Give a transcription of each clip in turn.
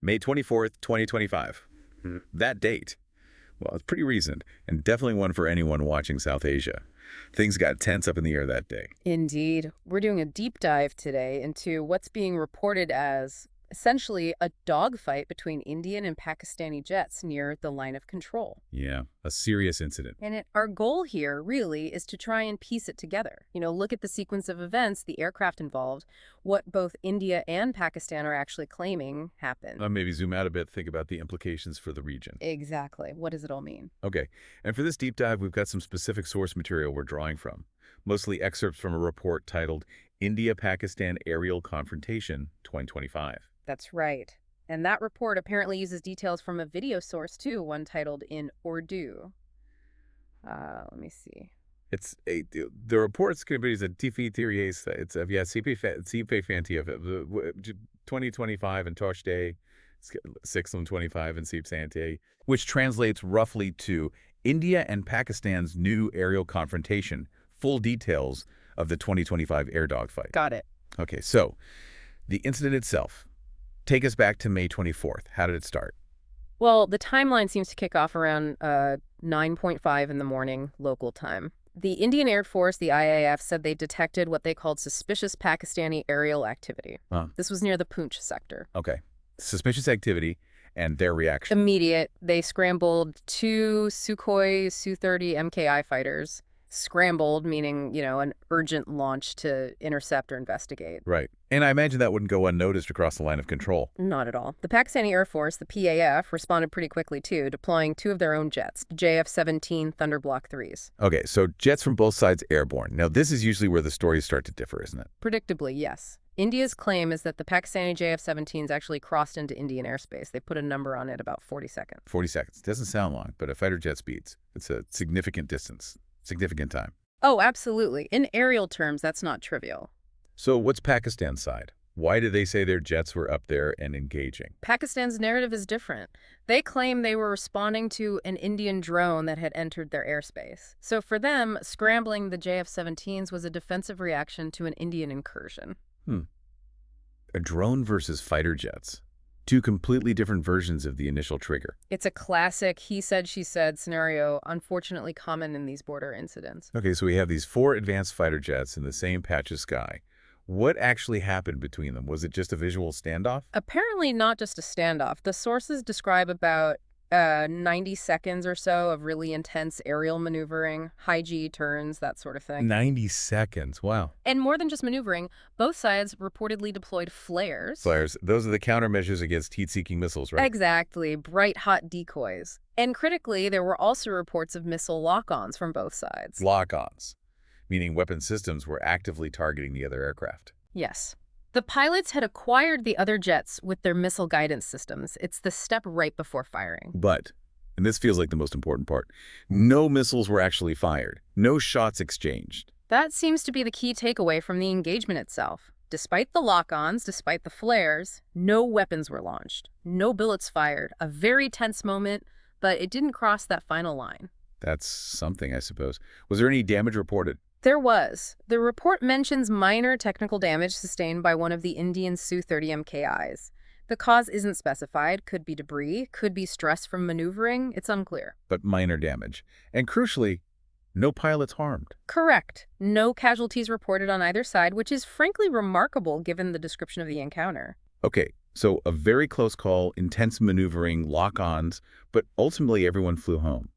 May 24th, 2025. That date, well, it's pretty recent, and definitely one for anyone watching South Asia. Things got tense up in the air that day. Indeed. We're doing a deep dive today into what's being reported as essentially a dogfight between Indian and Pakistani jets near the line of control. Yeah, a serious incident. And our goal here really is to try and piece it together. Look at the sequence of events, the aircraft involved, what both India and Pakistan are actually claiming happened. Maybe zoom out a bit, think about the implications for the region. Exactly. What does it all mean? Okay, and for this deep dive, we've got some specific source material we're drawing from, mostly excerpts from a report titled India-Pakistan Aerial Confrontation 2025. That's right. And that report apparently uses details from a video source, too, one titled in Urdu. Let me see. The report's going to be a TV series. It's CP Fanti of 2025 and Tosh Day 6/25 and Seep Sante, which translates roughly to India and Pakistan's new aerial confrontation. Full details of the 2025 air dogfight. Got it. Okay, so the incident itself. Take us back to May 24th. How did it start? Well, the timeline seems to kick off around 9:05 in the morning local time. The Indian Air Force, the IAF, said they detected what they called suspicious Pakistani aerial activity. This was near the Poonch sector. Okay. Suspicious activity and their reaction. Immediate. They scrambled two Sukhoi Su-30 MKI fighters. Scrambled, meaning, an urgent launch to intercept or investigate. Right. And I imagine that wouldn't go unnoticed across the line of control. Not at all. The Pakistani Air Force, the PAF, responded pretty quickly, too, deploying two of their own jets, JF-17 Thunder Block 3s. Okay, so jets from both sides airborne. Now, this is usually where the stories start to differ, isn't it? Predictably, yes. India's claim is that the Pakistani JF-17s actually crossed into Indian airspace. They put a number on it, about 40 seconds. 40 seconds. Doesn't sound long, but at fighter jet speeds, it's a significant distance. Significant time. Oh, absolutely. In aerial terms, that's not trivial. So what's Pakistan's side? Why do they say their jets were up there and engaging? Pakistan's narrative is different. They claim they were responding to an Indian drone that had entered their airspace. So for them, scrambling the JF-17s was a defensive reaction to an Indian incursion. A drone versus fighter jets. Two completely different versions of the initial trigger. It's a classic he said, she said scenario, unfortunately common in these border incidents. Okay, so we have these 4 advanced fighter jets in the same patch of sky. What actually happened between them? Was it just a visual standoff? Apparently not just a standoff. The sources describe about 90 seconds or so of really intense aerial maneuvering, high G turns, that sort of thing. 90 seconds, wow. And more than just maneuvering, both sides reportedly deployed flares. Flares, those are the countermeasures against heat-seeking missiles, right? Exactly, bright, hot decoys. And critically, there were also reports of missile lock-ons from both sides. Lock-ons, meaning weapon systems were actively targeting the other aircraft. Yes. The pilots had acquired the other jets with their missile guidance systems. It's the step right before firing. But, and this feels like the most important part, no missiles were actually fired. No shots exchanged. That seems to be the key takeaway from the engagement itself. Despite the lock-ons, despite the flares, no weapons were launched. No bullets fired. A very tense moment, but it didn't cross that final line. That's something, I suppose. Was there any damage reported? There was. The report mentions minor technical damage sustained by one of the Indian Su-30 MKIs. The cause isn't specified. Could be debris, could be stress from maneuvering. It's unclear. But minor damage. And crucially, no pilots harmed. Correct. No casualties reported on either side, which is frankly remarkable given the description of the encounter. Okay, so a very close call, intense maneuvering, lock-ons, but ultimately everyone flew home.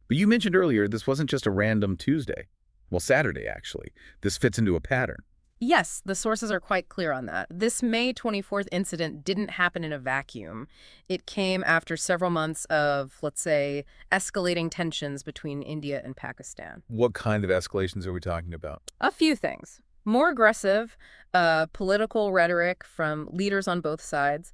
But you mentioned earlier this wasn't just a random Tuesday. Well, Saturday, actually. This fits into a pattern. Yes, the sources are quite clear on that. This May 24th incident didn't happen in a vacuum. It came after several months of, let's say, escalating tensions between India and Pakistan. What kind of escalations are we talking about? A few things. More aggressive political rhetoric from leaders on both sides,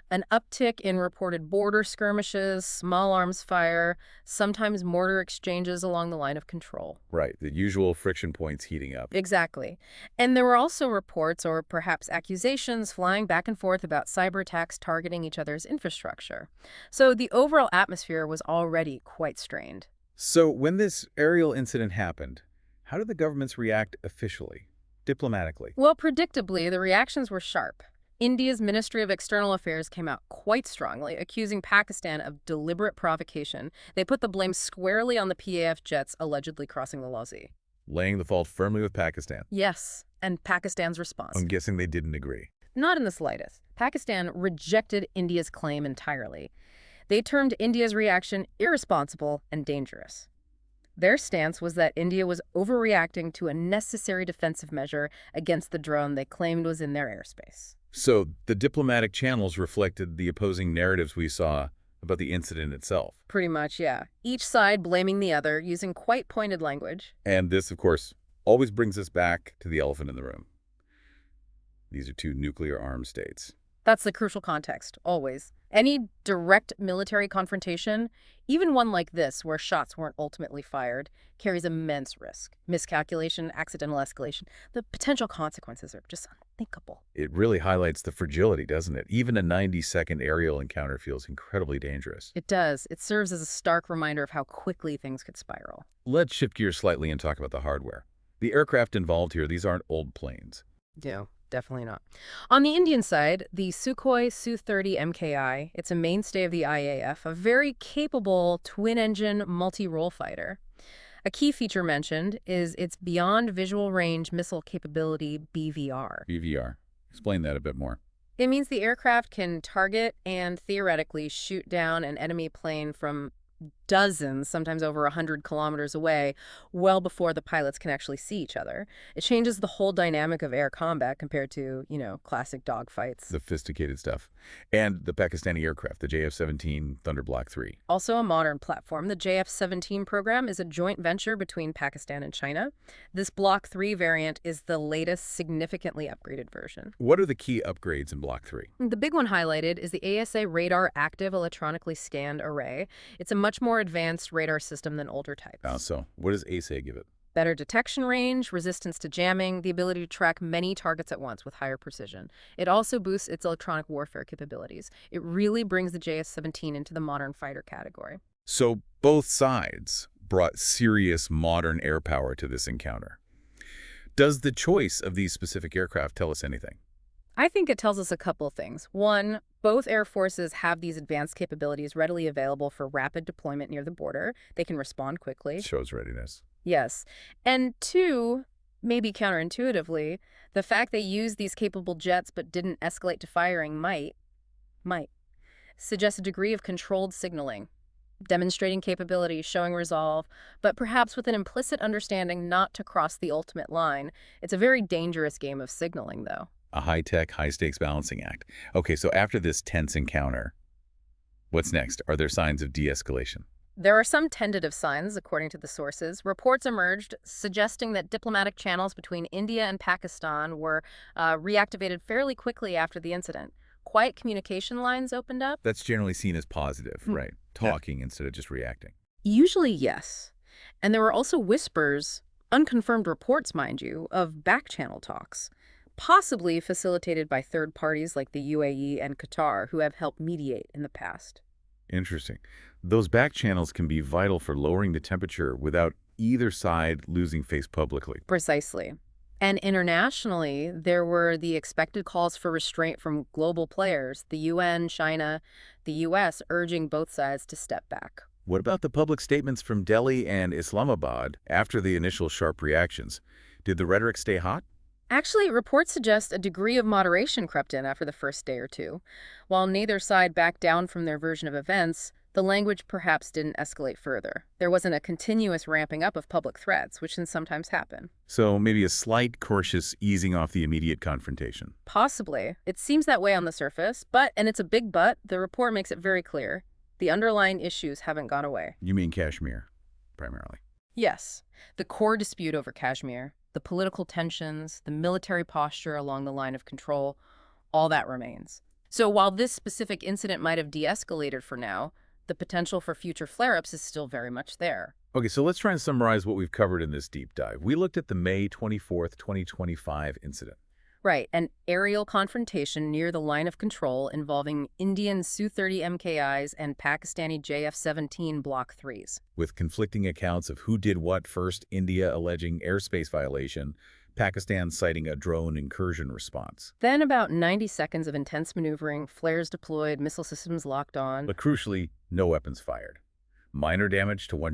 an uptick in reported border skirmishes, small arms fire, sometimes mortar exchanges along the line of control. Right, the usual friction points heating up. Exactly. And there were also reports or perhaps accusations flying back and forth about cyber attacks targeting each other's infrastructure. So the overall atmosphere was already quite strained. So when this aerial incident happened, how did the governments react officially? Diplomatically? Well, predictably, the reactions were sharp. India's Ministry of External Affairs came out quite strongly, accusing Pakistan of deliberate provocation. They put the blame squarely on the PAF jets allegedly crossing the Lawzi. Laying the fault firmly with Pakistan. Yes, and Pakistan's response. I'm guessing they didn't agree. Not in the slightest. Pakistan rejected India's claim entirely. They termed India's reaction irresponsible and dangerous. Their stance was that India was overreacting to a necessary defensive measure against the drone they claimed was in their airspace. So the diplomatic channels reflected the opposing narratives we saw about the incident itself. Pretty much, yeah. Each side blaming the other, using quite pointed language. And this, of course, always brings us back to the elephant in the room. These are two nuclear-armed states. That's the crucial context, always. Any direct military confrontation, even one like this where shots weren't ultimately fired, carries immense risk. Miscalculation, accidental escalation. The potential consequences are just unthinkable. It really highlights the fragility, doesn't it? Even a 90-second aerial encounter feels incredibly dangerous. It does. It serves as a stark reminder of how quickly things could spiral. Let's shift gears slightly and talk about the hardware. The aircraft involved here, these aren't old planes. No, definitely not. On the Indian side, the Sukhoi Su-30 MKI, it's a mainstay of the IAF, a very capable twin-engine multi-role fighter. A key feature mentioned is its Beyond Visual Range Missile Capability, BVR. BVR. Explain that a bit more. It means the aircraft can target and theoretically shoot down an enemy plane from dozens, sometimes over 100 kilometers away, well before the pilots can actually see each other. It changes the whole dynamic of air combat compared to, classic dogfights. Sophisticated stuff. And the Pakistani aircraft, the JF-17 Thunder Block 3. Also a modern platform. The JF-17 program is a joint venture between Pakistan and China. This Block 3 variant is the latest, significantly upgraded version. What are the key upgrades in Block 3? The big one highlighted is the ASA Radar Active Electronically Scanned Array. It's a much more advanced radar system than older types. So what does ASA give it? Better detection range, resistance to jamming, the ability to track many targets at once with higher precision. It also boosts its electronic warfare capabilities. It really brings the JF-17 into the modern fighter category. So both sides brought serious modern air power to this encounter. Does the choice of these specific aircraft tell us anything? I think it tells us a couple of things. One, both air forces have these advanced capabilities readily available for rapid deployment near the border. They can respond quickly. Shows readiness. Yes. And two, maybe counterintuitively, the fact they used these capable jets but didn't escalate to firing might suggest a degree of controlled signaling, demonstrating capability, showing resolve, but perhaps with an implicit understanding not to cross the ultimate line. It's a very dangerous game of signaling, though. A high-tech, high-stakes balancing act. Okay, so after this tense encounter, what's next? Are there signs of de-escalation? There are some tentative signs, according to the sources. Reports emerged suggesting that diplomatic channels between India and Pakistan were reactivated fairly quickly after the incident. Quiet communication lines opened up. That's generally seen as positive, right? Talking instead of just reacting. Usually, yes. And there were also whispers, unconfirmed reports, mind you, of back-channel talks, possibly facilitated by third parties like the UAE and Qatar, who have helped mediate in the past. Interesting. Those back channels can be vital for lowering the temperature without either side losing face publicly. Precisely. And internationally, there were the expected calls for restraint from global players, the UN, China, the US, urging both sides to step back. What about the public statements from Delhi and Islamabad after the initial sharp reactions? Did the rhetoric stay hot? Actually, reports suggest a degree of moderation crept in after the first day or two. While neither side backed down from their version of events, the language perhaps didn't escalate further. There wasn't a continuous ramping up of public threats, which can sometimes happen. So maybe a slight cautious easing off the immediate confrontation. Possibly. It seems that way on the surface, but, and it's a big but, the report makes it very clear, the underlying issues haven't gone away. You mean Kashmir, primarily? Yes. The core dispute over Kashmir, the political tensions, the military posture along the line of control, all that remains. So while this specific incident might have de-escalated for now, the potential for future flare-ups is still very much there. Okay, so let's try and summarize what we've covered in this deep dive. We looked at the May 24th, 2025 incident. Right, an aerial confrontation near the line of control involving Indian Su-30 MKIs and Pakistani JF-17 Block 3s. With conflicting accounts of who did what first, India alleging airspace violation, Pakistan citing a drone incursion response. Then about 90 seconds of intense maneuvering, flares deployed, missile systems locked on. But crucially, no weapons fired. Minor damage to one